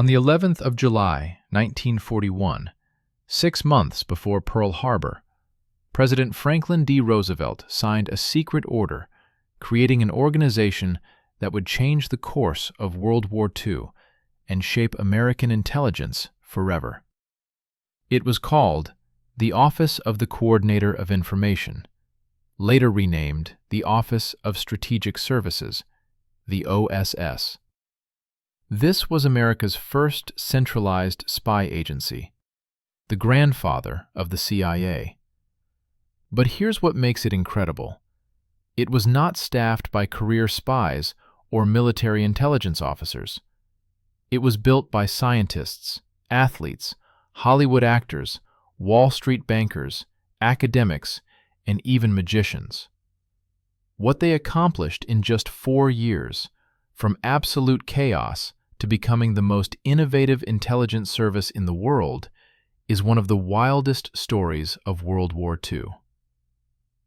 On the 11th of July, 1941, 6 months before Pearl Harbor, President Franklin D. Roosevelt signed a secret order creating an organization that would change the course of World War II and shape American intelligence forever. It was called the Office of the Coordinator of Information, later renamed the Office of Strategic Services, the OSS. This was America's first centralized spy agency, the grandfather of the CIA. But here's what makes it incredible. It was not staffed by career spies or military intelligence officers. It was built by scientists, athletes, Hollywood actors, Wall Street bankers, academics, and even magicians. What they accomplished in just 4 years, from absolute chaos to becoming the most innovative intelligence service in the world, is one of the wildest stories of World War II.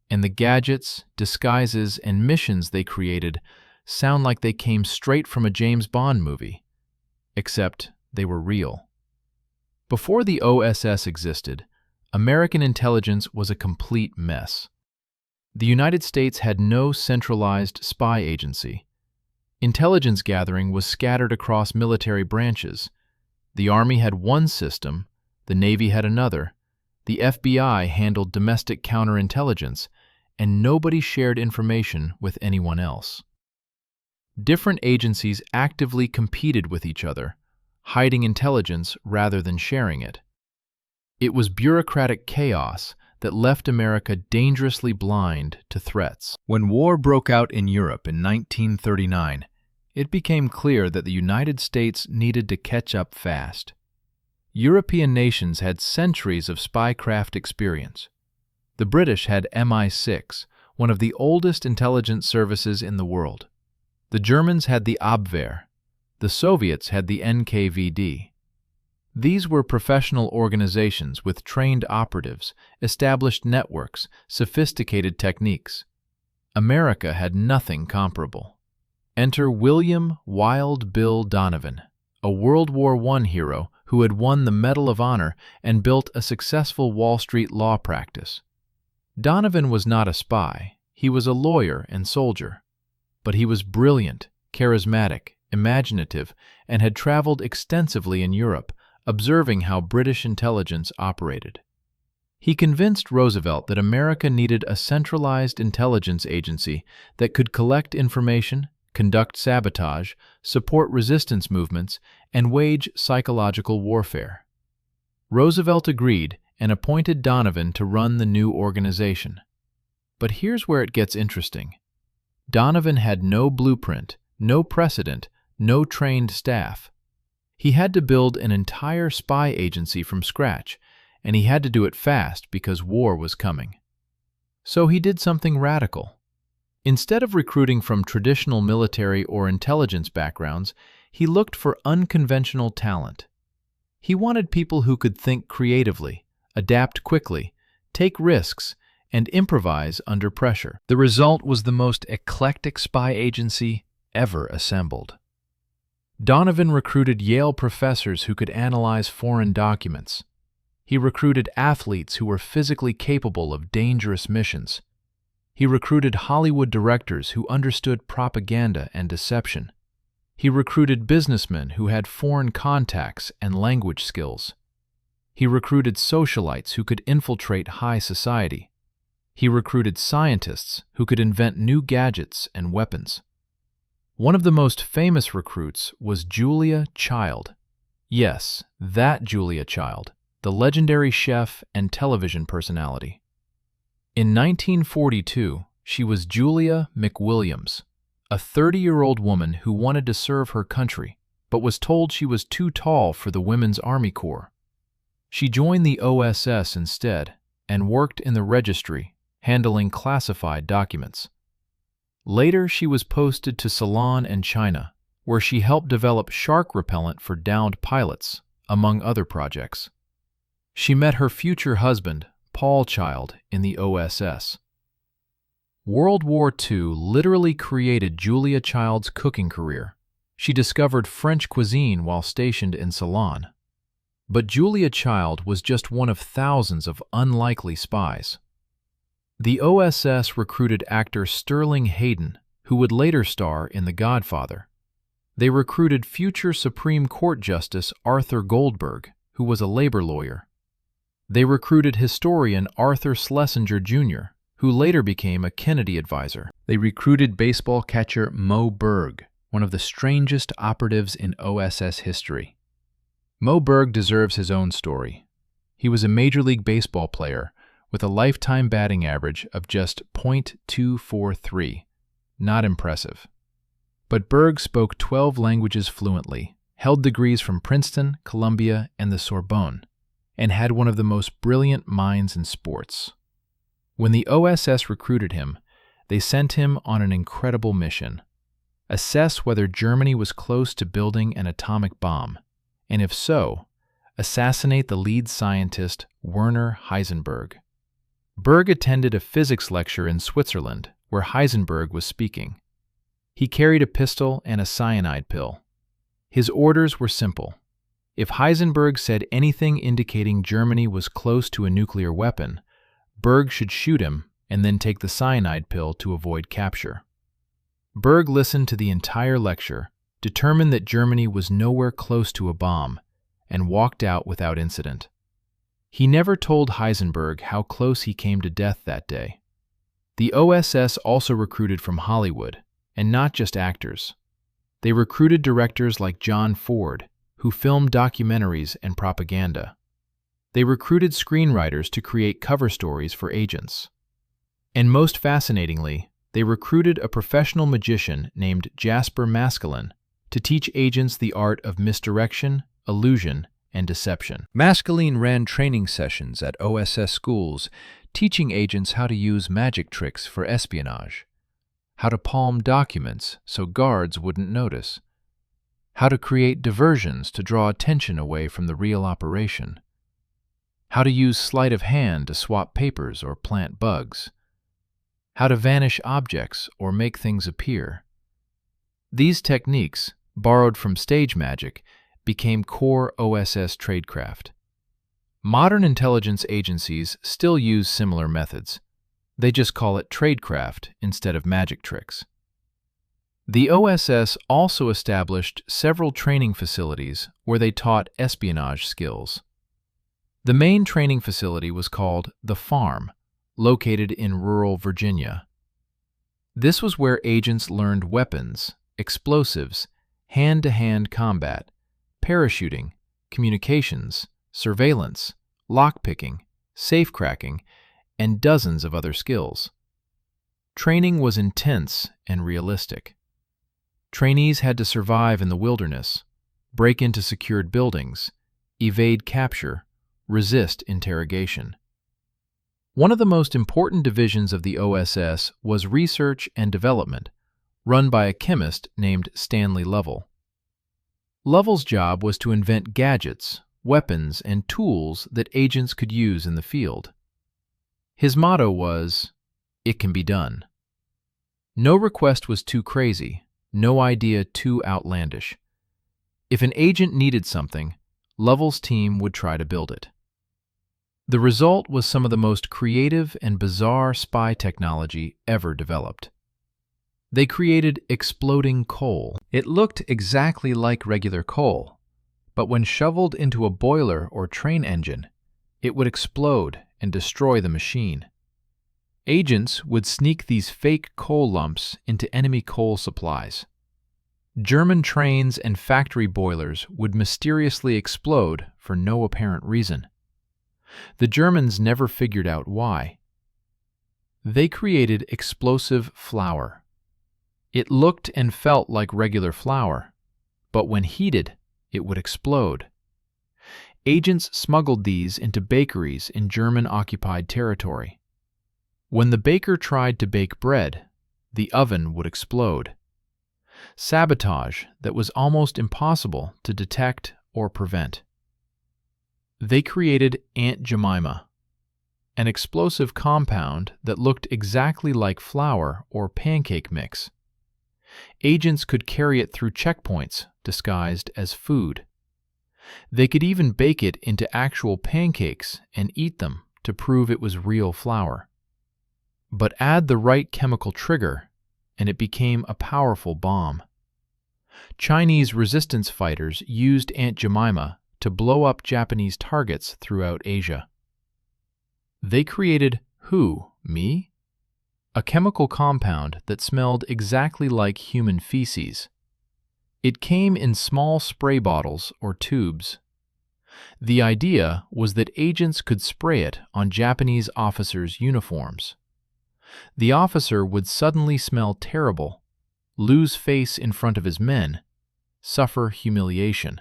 And the gadgets, disguises, and missions they created sound like they came straight from a James Bond movie, except they were real. Before the OSS existed, American intelligence was a complete mess. The United States had no centralized spy agency. Intelligence gathering was scattered across military branches. The Army had one system, the Navy had another, the FBI handled domestic counterintelligence, and nobody shared information with anyone else. Different agencies actively competed with each other, hiding intelligence rather than sharing it. It was bureaucratic chaos that left America dangerously blind to threats. When war broke out in Europe in 1939, it became clear that the United States needed to catch up fast. European nations had centuries of spycraft experience. The British had MI6, one of the oldest intelligence services in the world. The Germans had the Abwehr. The Soviets had the NKVD. These were professional organizations with trained operatives, established networks, sophisticated techniques. America had nothing comparable. Enter William Wild Bill Donovan, a World War I hero who had won the Medal of Honor and built a successful Wall Street law practice. Donovan was not a spy, he was a lawyer and soldier. But he was brilliant, charismatic, imaginative, and had traveled extensively in Europe, observing how British intelligence operated. He convinced Roosevelt that America needed a centralized intelligence agency that could collect information, conduct sabotage, support resistance movements, and wage psychological warfare. Roosevelt agreed and appointed Donovan to run the new organization. But here's where it gets interesting. Donovan had no blueprint, no precedent, no trained staff. He had to build an entire spy agency from scratch, and he had to do it fast because war was coming. So he did something radical. Instead of recruiting from traditional military or intelligence backgrounds, he looked for unconventional talent. He wanted people who could think creatively, adapt quickly, take risks, and improvise under pressure. The result was the most eclectic spy agency ever assembled. Donovan recruited Yale professors who could analyze foreign documents. He recruited athletes who were physically capable of dangerous missions. He recruited Hollywood directors who understood propaganda and deception. He recruited businessmen who had foreign contacts and language skills. He recruited socialites who could infiltrate high society. He recruited scientists who could invent new gadgets and weapons. One of the most famous recruits was Julia Child. Yes, that Julia Child, the legendary chef and television personality. In 1942, she was Julia McWilliams, a 30-year-old woman who wanted to serve her country, but was told she was too tall for the Women's Army Corps. She joined the OSS instead and worked in the registry, handling classified documents. Later, she was posted to Ceylon and China, where she helped develop shark repellent for downed pilots, among other projects. She met her future husband, Paul Child, in the OSS. World War II literally created Julia Child's cooking career. She discovered French cuisine while stationed in Ceylon. But Julia Child was just one of thousands of unlikely spies. The OSS recruited actor Sterling Hayden, who would later star in The Godfather. They recruited future Supreme Court Justice Arthur Goldberg, who was a labor lawyer. They recruited historian Arthur Schlesinger Jr., who later became a Kennedy advisor. They recruited baseball catcher Moe Berg, one of the strangest operatives in OSS history. Moe Berg deserves his own story. He was a Major League Baseball player with a lifetime batting average of just .243. Not impressive. But Berg spoke 12 languages fluently, held degrees from Princeton, Columbia, and the Sorbonne, and had one of the most brilliant minds in sports. When the OSS recruited him, they sent him on an incredible mission: assess whether Germany was close to building an atomic bomb, and if so, assassinate the lead scientist Werner Heisenberg. Berg attended a physics lecture in Switzerland where Heisenberg was speaking. He carried a pistol and a cyanide pill. His orders were simple. If Heisenberg said anything indicating Germany was close to a nuclear weapon, Berg should shoot him and then take the cyanide pill to avoid capture. Berg listened to the entire lecture, determined that Germany was nowhere close to a bomb, and walked out without incident. He never told Heisenberg how close he came to death that day. The OSS also recruited from Hollywood, and not just actors. They recruited directors like John Ford, who filmed documentaries and propaganda. They recruited screenwriters to create cover stories for agents. And most fascinatingly, they recruited a professional magician named Jasper Maskelyne to teach agents the art of misdirection, illusion, and deception. Maskelyne ran training sessions at OSS schools, teaching agents how to use magic tricks for espionage, how to palm documents so guards wouldn't notice, how to create diversions to draw attention away from the real operation, how to use sleight of hand to swap papers or plant bugs, how to vanish objects or make things appear. These techniques, borrowed from stage magic, became core OSS tradecraft. Modern intelligence agencies still use similar methods. They just call it tradecraft instead of magic tricks. The OSS also established several training facilities where they taught espionage skills. The main training facility was called The Farm, located in rural Virginia. This was where agents learned weapons, explosives, hand-to-hand combat, parachuting, communications, surveillance, lockpicking, safecracking, and dozens of other skills. Training was intense and realistic. Trainees had to survive in the wilderness, break into secured buildings, evade capture, resist interrogation. One of the most important divisions of the OSS was research and development, run by a chemist named Stanley Lovell. Lovell's job was to invent gadgets, weapons, and tools that agents could use in the field. His motto was, "It can be done." No request was too crazy, no idea too outlandish. If an agent needed something, Lovell's team would try to build it. The result was some of the most creative and bizarre spy technology ever developed. They created exploding coal. It looked exactly like regular coal, but when shoveled into a boiler or train engine, it would explode and destroy the machine. Agents would sneak these fake coal lumps into enemy coal supplies. German trains and factory boilers would mysteriously explode for no apparent reason. The Germans never figured out why. They created explosive flour. It looked and felt like regular flour, but when heated, it would explode. Agents smuggled these into bakeries in German-occupied territory. When the baker tried to bake bread, the oven would explode. Sabotage that was almost impossible to detect or prevent. They created Aunt Jemima, an explosive compound that looked exactly like flour or pancake mix. Agents could carry it through checkpoints disguised as food. They could even bake it into actual pancakes and eat them to prove it was real flour. But add the right chemical trigger, and it became a powerful bomb. Chinese resistance fighters used Aunt Jemima to blow up Japanese targets throughout Asia. They created who, me? A chemical compound that smelled exactly like human feces. It came in small spray bottles or tubes. The idea was that agents could spray it on Japanese officers' uniforms. The officer would suddenly smell terrible, lose face in front of his men, suffer humiliation.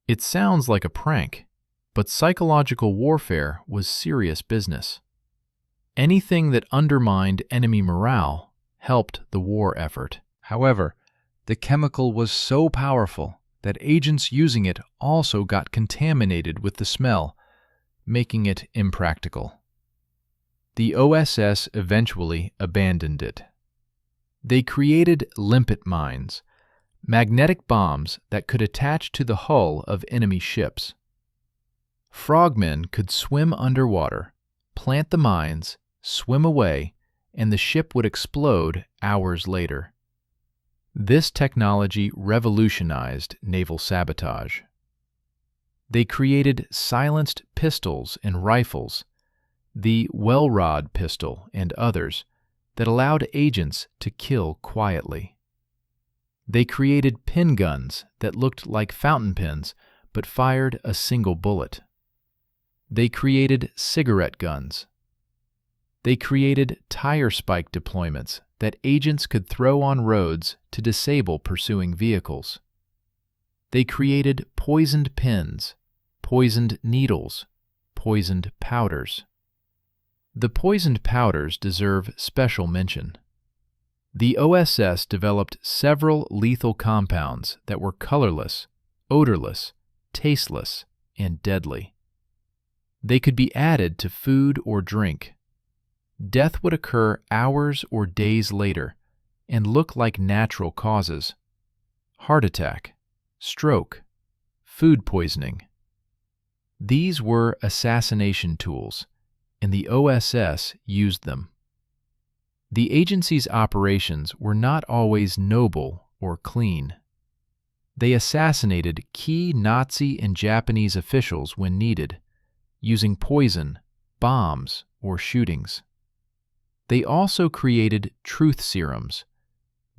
It sounds like a prank, but psychological warfare was serious business. Anything that undermined enemy morale helped the war effort. However, the chemical was so powerful that agents using it also got contaminated with the smell, making it impractical. The OSS eventually abandoned it. They created limpet mines, magnetic bombs that could attach to the hull of enemy ships. Frogmen could swim underwater, plant the mines, swim away, and the ship would explode hours later. This technology revolutionized naval sabotage. They created silenced pistols and rifles, the well-rod pistol and others, that allowed agents to kill quietly. They created pin guns that looked like fountain pens but fired a single bullet. They created cigarette guns. They created tire spike deployments that agents could throw on roads to disable pursuing vehicles. They created poisoned pins, poisoned needles, poisoned powders. The poisoned powders deserve special mention. The OSS developed several lethal compounds that were colorless, odorless, tasteless, and deadly. They could be added to food or drink. Death would occur hours or days later and look like natural causes: heart attack, stroke, food poisoning. These were assassination tools, and the OSS used them. The agency's operations were not always noble or clean. They assassinated key Nazi and Japanese officials when needed, using poison, bombs, or shootings. They also created truth serums,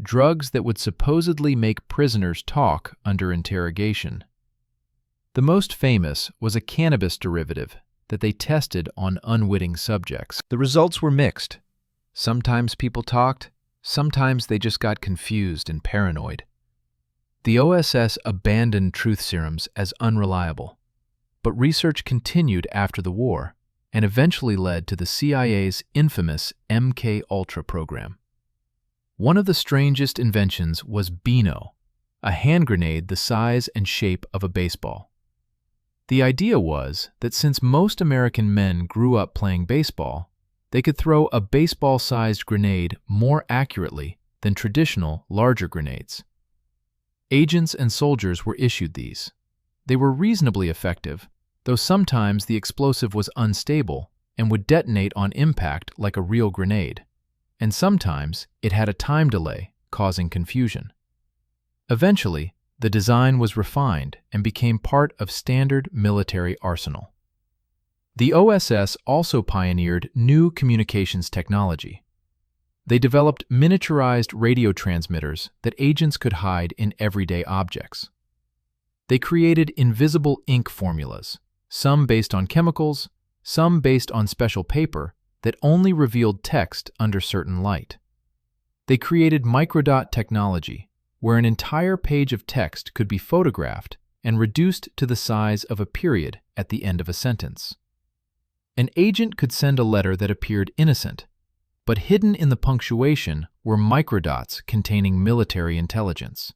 drugs that would supposedly make prisoners talk under interrogation. The most famous was a cannabis derivative that they tested on unwitting subjects. The results were mixed. Sometimes people talked, sometimes they just got confused and paranoid. The OSS abandoned truth serums as unreliable, but research continued after the war and eventually led to the CIA's infamous MK-Ultra program. One of the strangest inventions was Beano, a hand grenade the size and shape of a baseball. The idea was that since most American men grew up playing baseball, they could throw a baseball-sized grenade more accurately than traditional, larger grenades. Agents and soldiers were issued these. They were reasonably effective, though sometimes the explosive was unstable and would detonate on impact like a real grenade, and sometimes it had a time delay, causing confusion. Eventually, the design was refined and became part of standard military arsenal. The OSS also pioneered new communications technology. They developed miniaturized radio transmitters that agents could hide in everyday objects. They created invisible ink formulas, some based on chemicals, some based on special paper that only revealed text under certain light. They created microdot technology, where an entire page of text could be photographed and reduced to the size of a period at the end of a sentence. An agent could send a letter that appeared innocent, but hidden in the punctuation were microdots containing military intelligence.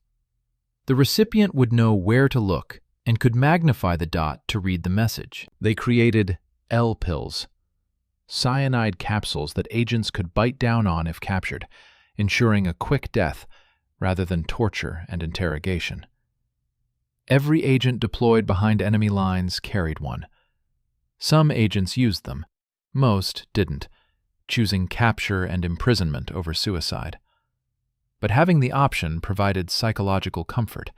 The recipient would know where to look and could magnify the dot to read the message. They created L-pills, cyanide capsules that agents could bite down on if captured, ensuring a quick death rather than torture and interrogation. Every agent deployed behind enemy lines carried one. Some agents used them, most didn't, choosing capture and imprisonment over suicide. But having the option provided psychological comfort.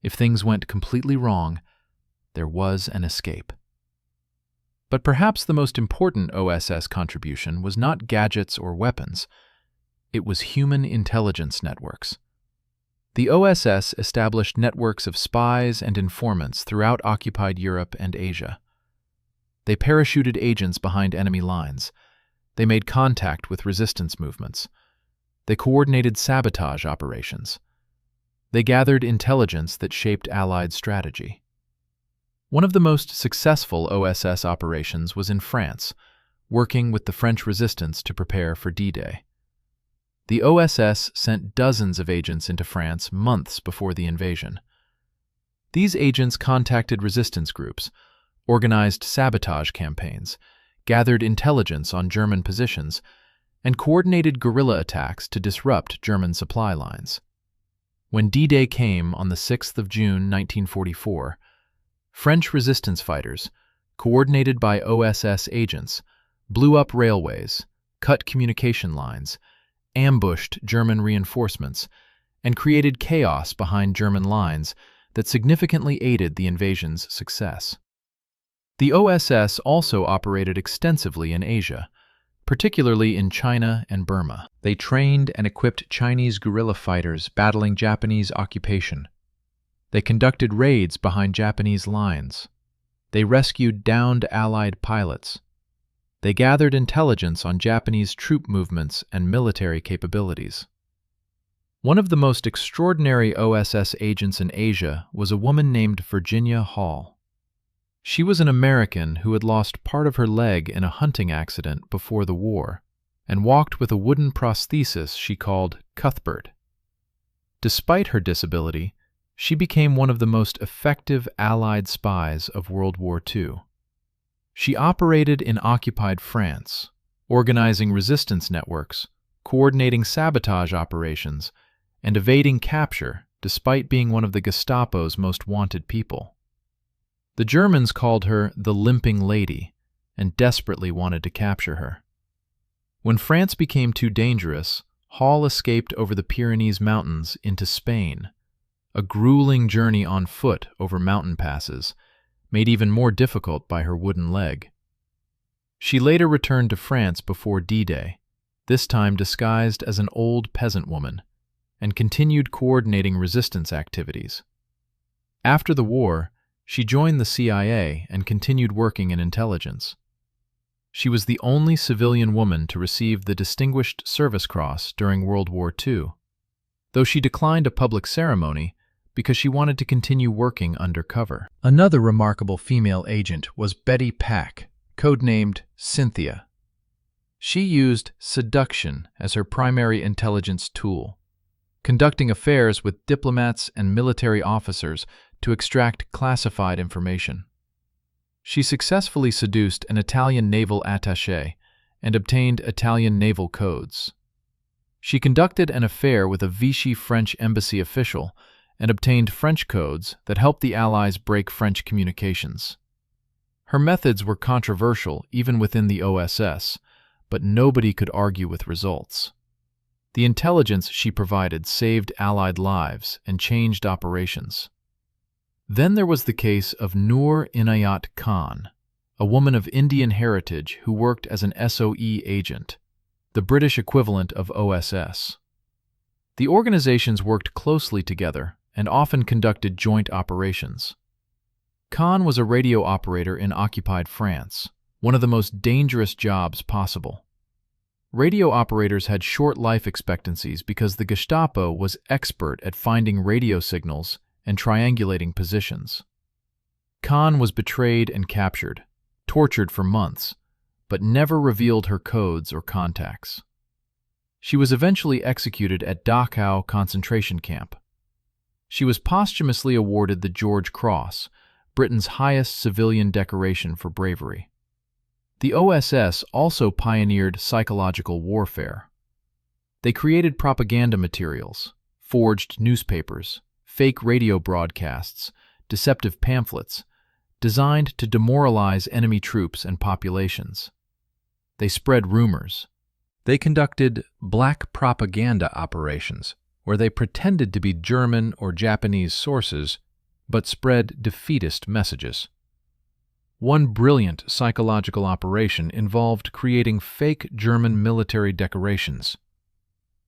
If things went completely wrong, there was an escape. But perhaps the most important OSS contribution was not gadgets or weapons. It was human intelligence networks. The OSS established networks of spies and informants throughout occupied Europe and Asia. They parachuted agents behind enemy lines. They made contact with resistance movements. They coordinated sabotage operations. They gathered intelligence that shaped Allied strategy. One of the most successful OSS operations was in France, working with the French resistance to prepare for D-Day. The OSS sent dozens of agents into France months before the invasion. These agents contacted resistance groups, organized sabotage campaigns, gathered intelligence on German positions, and coordinated guerrilla attacks to disrupt German supply lines. When D-Day came on the 6th of June 1944, French resistance fighters, coordinated by OSS agents, blew up railways, cut communication lines, ambushed German reinforcements, and created chaos behind German lines that significantly aided the invasion's success. The OSS also operated extensively in Asia, particularly in China and Burma. They trained and equipped Chinese guerrilla fighters battling Japanese occupation. They conducted raids behind Japanese lines. They rescued downed Allied pilots. They gathered intelligence on Japanese troop movements and military capabilities. One of the most extraordinary OSS agents in Asia was a woman named Virginia Hall. She was an American who had lost part of her leg in a hunting accident before the war and walked with a wooden prosthesis she called Cuthbert. Despite her disability, she became one of the most effective Allied spies of World War II. She operated in occupied France, organizing resistance networks, coordinating sabotage operations, and evading capture despite being one of the Gestapo's most wanted people. The Germans called her the Limping Lady and desperately wanted to capture her. When France became too dangerous, Hall escaped over the Pyrenees Mountains into Spain, a grueling journey on foot over mountain passes, made even more difficult by her wooden leg. She later returned to France before D-Day, this time disguised as an old peasant woman, and continued coordinating resistance activities. After the war, she joined the CIA and continued working in intelligence. She was the only civilian woman to receive the Distinguished Service Cross during World War II, though she declined a public ceremony because she wanted to continue working undercover. Another remarkable female agent was Betty Pack, codenamed Cynthia. She used seduction as her primary intelligence tool, conducting affairs with diplomats and military officers to extract classified information. She successfully seduced an Italian naval attaché and obtained Italian naval codes. She conducted an affair with a Vichy French embassy official and obtained French codes that helped the Allies break French communications. Her methods were controversial even within the OSS, but nobody could argue with results. The intelligence she provided saved Allied lives and changed operations. Then there was the case of Noor Inayat Khan, a woman of Indian heritage who worked as an SOE agent, the British equivalent of OSS. The organizations worked closely together and often conducted joint operations. Khan was a radio operator in occupied France, one of the most dangerous jobs possible. Radio operators had short life expectancies because the Gestapo was expert at finding radio signals and triangulating positions. Khan was betrayed and captured, tortured for months, but never revealed her codes or contacts. She was eventually executed at Dachau concentration camp. She was posthumously awarded the George Cross, Britain's highest civilian decoration for bravery. The OSS also pioneered psychological warfare. They created propaganda materials, forged newspapers, fake radio broadcasts, deceptive pamphlets, designed to demoralize enemy troops and populations. They spread rumors. They conducted black propaganda operations, where they pretended to be German or Japanese sources, but spread defeatist messages. One brilliant psychological operation involved creating fake German military decorations.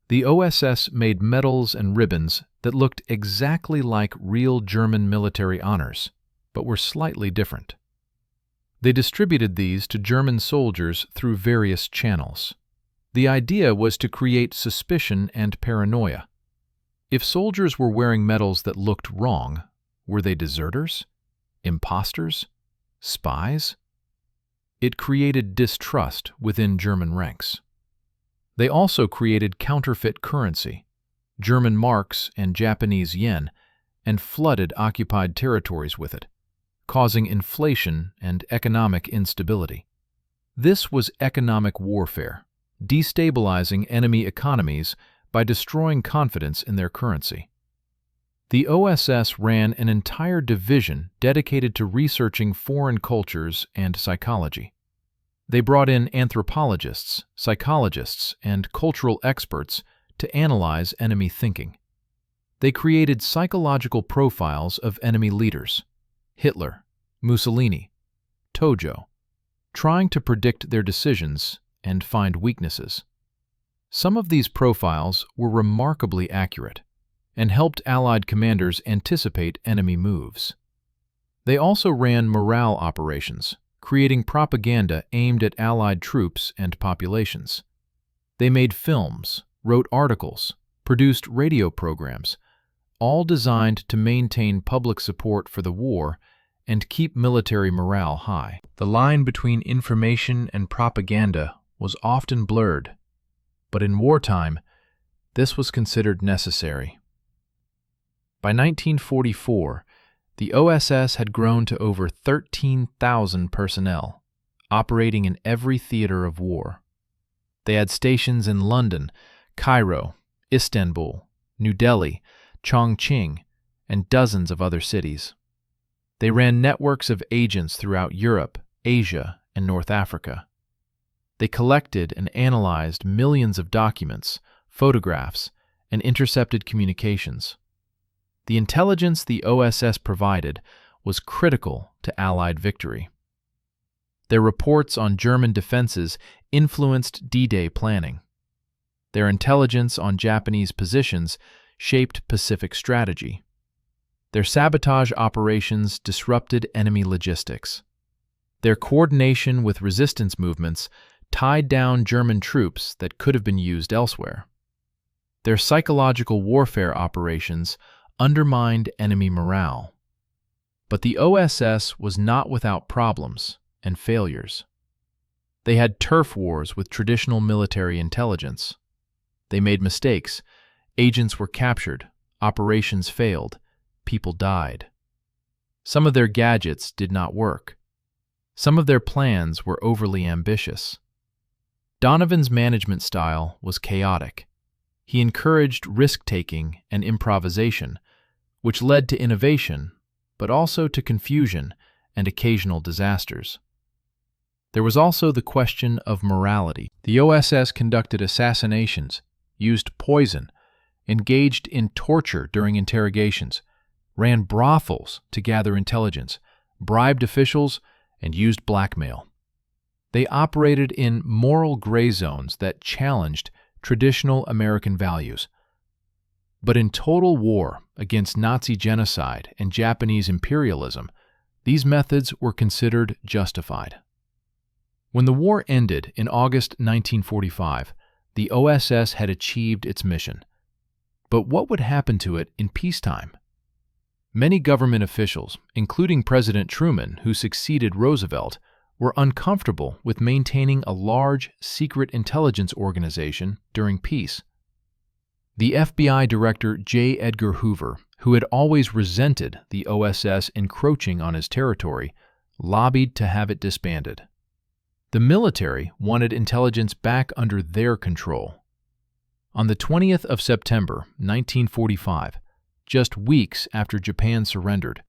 The OSS made medals and ribbons that looked exactly like real German military honors, but were slightly different. They distributed these to German soldiers through various channels. The idea was to create suspicion and paranoia. If soldiers were wearing medals that looked wrong, were they deserters? Imposters? Spies? It created distrust within German ranks. They also created counterfeit currency, German marks and Japanese yen, and flooded occupied territories with it, causing inflation and economic instability. This was economic warfare, destabilizing enemy economies by destroying confidence in their currency. The OSS ran an entire division dedicated to researching foreign cultures and psychology. They brought in anthropologists, psychologists, and cultural experts to analyze enemy thinking. They created psychological profiles of enemy leaders, Hitler, Mussolini, Tojo, trying to predict their decisions and find weaknesses. Some of these profiles were remarkably accurate and helped Allied commanders anticipate enemy moves. They also ran morale operations, creating propaganda aimed at Allied troops and populations. They made films, wrote articles, produced radio programs, all designed to maintain public support for the war and keep military morale high. The line between information and propaganda was often blurred, but in wartime, this was considered necessary. By 1944, the OSS had grown to over 13,000 personnel, operating in every theater of war. They had stations in London, Cairo, Istanbul, New Delhi, Chongqing, and dozens of other cities. They ran networks of agents throughout Europe, Asia, and North Africa. They collected and analyzed millions of documents, photographs, and intercepted communications. The intelligence the OSS provided was critical to Allied victory. Their reports on German defenses influenced D-Day planning. Their intelligence on Japanese positions shaped Pacific strategy. Their sabotage operations disrupted enemy logistics. Their coordination with resistance movements tied down German troops that could have been used elsewhere. Their psychological warfare operations undermined enemy morale. But the OSS was not without problems and failures. They had turf wars with traditional military intelligence. They made mistakes. Agents were captured. Operations failed. People died. Some of their gadgets did not work. Some of their plans were overly ambitious. Donovan's management style was chaotic. He encouraged risk-taking and improvisation, which led to innovation, but also to confusion and occasional disasters. There was also the question of morality. The OSS conducted assassinations, used poison, engaged in torture during interrogations, ran brothels to gather intelligence, bribed officials, and used blackmail. They operated in moral gray zones that challenged traditional American values. But in total war against Nazi genocide and Japanese imperialism, these methods were considered justified. When the war ended in August 1945, the OSS had achieved its mission. But what would happen to it in peacetime? Many government officials, including President Truman, who succeeded Roosevelt, were uncomfortable with maintaining a large, secret intelligence organization during peace. The FBI Director J. Edgar Hoover, who had always resented the OSS encroaching on his territory, lobbied to have it disbanded. The military wanted intelligence back under their control. On the 20th of September, 1945, just weeks after Japan surrendered,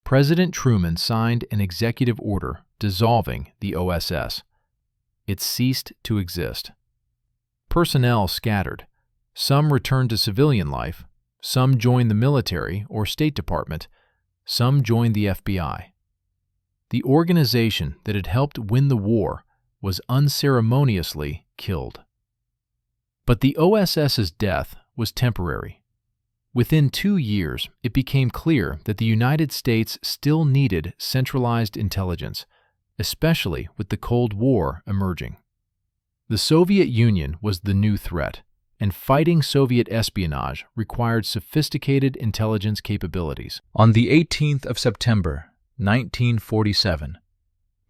President Truman signed an executive order dissolving the OSS. It ceased to exist. Personnel scattered. Some returned to civilian life, some joined the military or State Department, some joined the FBI. The organization that had helped win the war was unceremoniously killed. But the OSS's death was temporary. Within 2 years, it became clear that the United States still needed centralized intelligence, especially with the Cold War emerging. The Soviet Union was the new threat, and fighting Soviet espionage required sophisticated intelligence capabilities. On the 18th of September, 1947,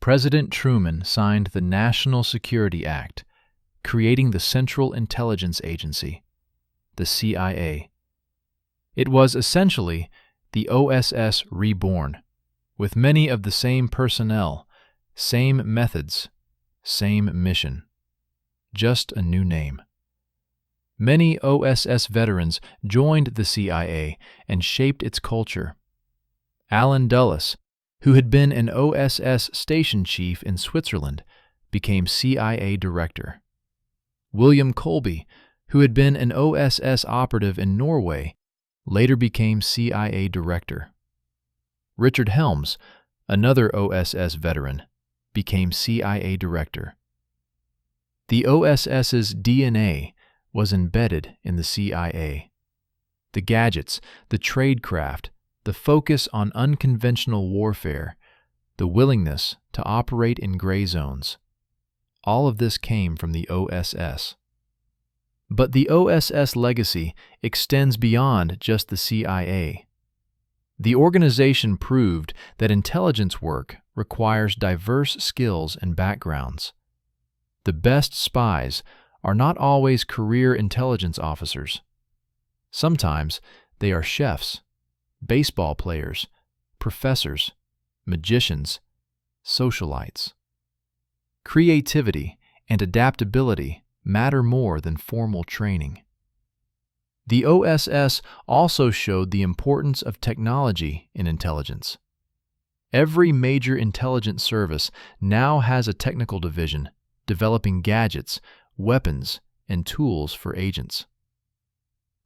President Truman signed the National Security Act, creating the Central Intelligence Agency, the CIA. It was essentially the OSS reborn, with many of the same personnel, same methods, same mission. Just a new name. Many OSS veterans joined the CIA and shaped its culture. Allen Dulles, who had been an OSS station chief in Switzerland, became CIA director. William Colby, who had been an OSS operative in Norway, later became CIA director. Richard Helms, another OSS veteran, became CIA director. The OSS's DNA was embedded in the CIA. The gadgets, the tradecraft, the focus on unconventional warfare, the willingness to operate in gray zones. All of this came from the OSS. But the OSS legacy extends beyond just the CIA. The organization proved that intelligence work requires diverse skills and backgrounds. The best spies are not always career intelligence officers. Sometimes they are chefs, baseball players, professors, magicians, socialites. Creativity and adaptability matter more than formal training. The OSS also showed the importance of technology in intelligence. Every major intelligence service now has a technical division developing gadgets, weapons, and tools for agents.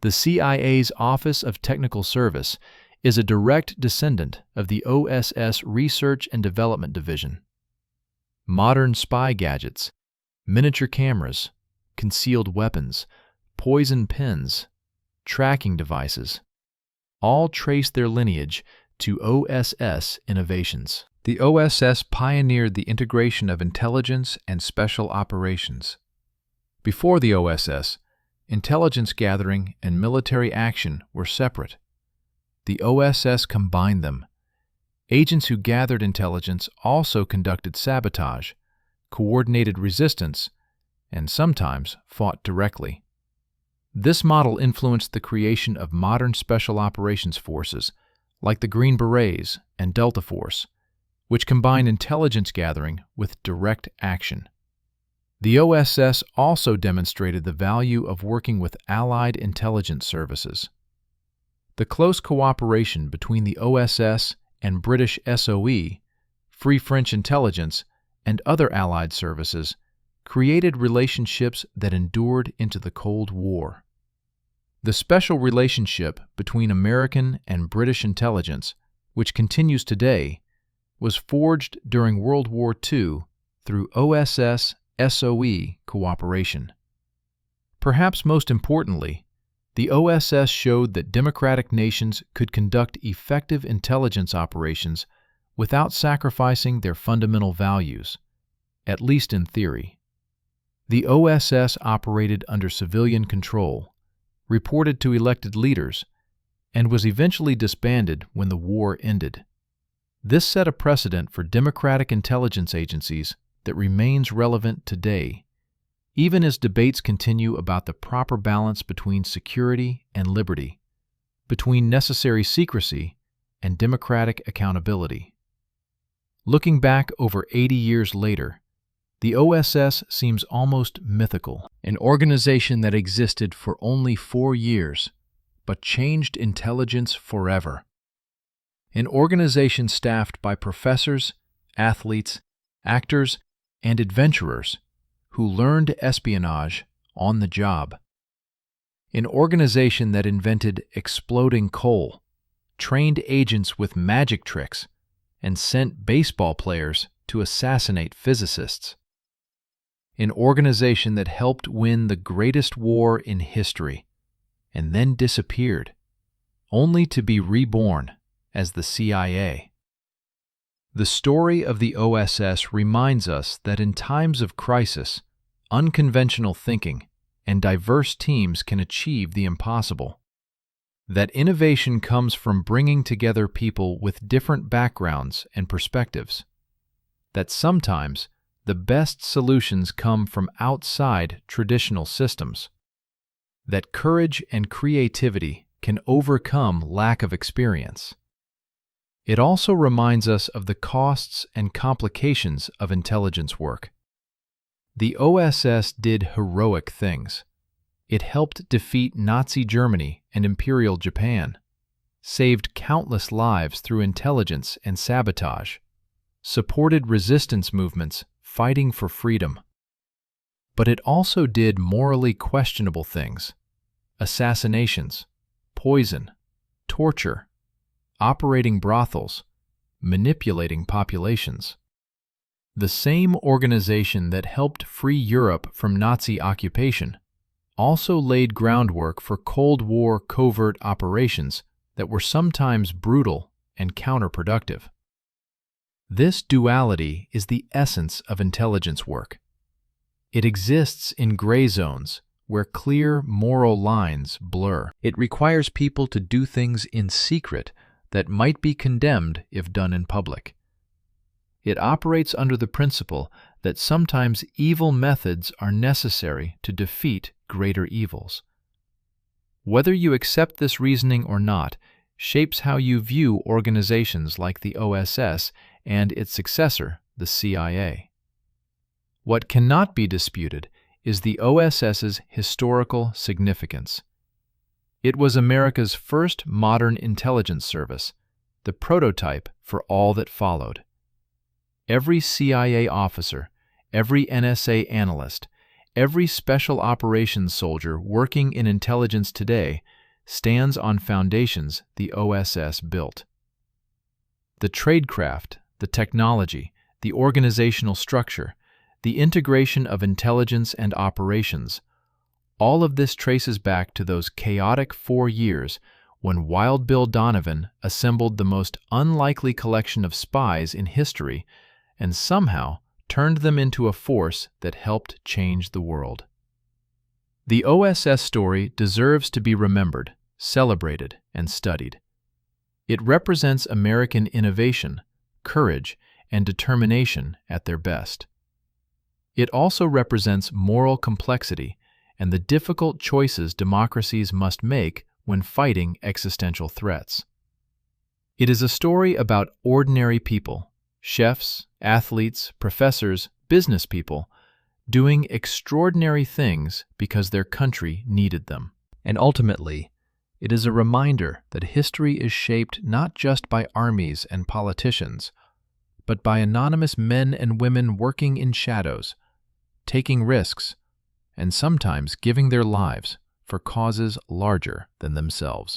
The CIA's Office of Technical Service is a direct descendant of the OSS Research and Development Division. Modern spy gadgets, miniature cameras, concealed weapons, poison pens, tracking devices, all trace their lineage to OSS innovations. The OSS pioneered the integration of intelligence and special operations. Before the OSS, intelligence gathering and military action were separate. The OSS combined them. Agents who gathered intelligence also conducted sabotage, coordinated resistance, and sometimes fought directly. This model influenced the creation of modern special operations forces, like the Green Berets and Delta Force, which combine intelligence gathering with direct action. The OSS also demonstrated the value of working with allied intelligence services. The close cooperation between the OSS and British SOE, Free French Intelligence, and other allied services created relationships that endured into the Cold War. The special relationship between American and British intelligence, which continues today, was forged during World War II through OSS-SOE cooperation. Perhaps most importantly, the OSS showed that democratic nations could conduct effective intelligence operations without sacrificing their fundamental values, at least in theory. The OSS operated under civilian control, reported to elected leaders, and was eventually disbanded when the war ended. This set a precedent for democratic intelligence agencies that remains relevant today, even as debates continue about the proper balance between security and liberty, between necessary secrecy and democratic accountability. Looking back over 80 years later, The OSS seems almost mythical, an organization that existed for only 4 years, but changed intelligence forever. An organization staffed by professors, athletes, actors, and adventurers who learned espionage on the job. An organization that invented exploding coal, trained agents with magic tricks, and sent baseball players to assassinate physicists. An organization that helped win the greatest war in history, and then disappeared, only to be reborn as the CIA. The story of the OSS reminds us that in times of crisis, unconventional thinking and diverse teams can achieve the impossible. That innovation comes from bringing together people with different backgrounds and perspectives. That sometimes the best solutions come from outside traditional systems. That courage and creativity can overcome lack of experience. It also reminds us of the costs and complications of intelligence work. The OSS did heroic things. It helped defeat Nazi Germany and Imperial Japan, saved countless lives through intelligence and sabotage, supported resistance movements fighting for freedom. But it also did morally questionable things: assassinations, poison, torture, operating brothels, manipulating populations. The same organization that helped free Europe from Nazi occupation also laid groundwork for Cold War covert operations that were sometimes brutal and counterproductive. This duality is the essence of intelligence work. It exists in gray zones where clear moral lines blur. It requires people to do things in secret that might be condemned if done in public. It operates under the principle that sometimes evil methods are necessary to defeat greater evils. Whether you accept this reasoning or not shapes how you view organizations like the OSS and its successor, the CIA. What cannot be disputed is the OSS's historical significance. It was America's first modern intelligence service, the prototype for all that followed. Every CIA officer, every NSA analyst, every special operations soldier working in intelligence today stands on foundations the OSS built. The tradecraft, the technology, the organizational structure, the integration of intelligence and operations, all of this traces back to those chaotic 4 years when Wild Bill Donovan assembled the most unlikely collection of spies in history and somehow turned them into a force that helped change the world. The OSS story deserves to be remembered, celebrated, and studied. It represents American innovation, courage, and determination at their best. It also represents moral complexity and the difficult choices democracies must make when fighting existential threats. It is a story about ordinary people, chefs, athletes, professors, business people, doing extraordinary things because their country needed them. And ultimately, it is a reminder that history is shaped not just by armies and politicians, but by anonymous men and women working in shadows, taking risks, and sometimes giving their lives for causes larger than themselves.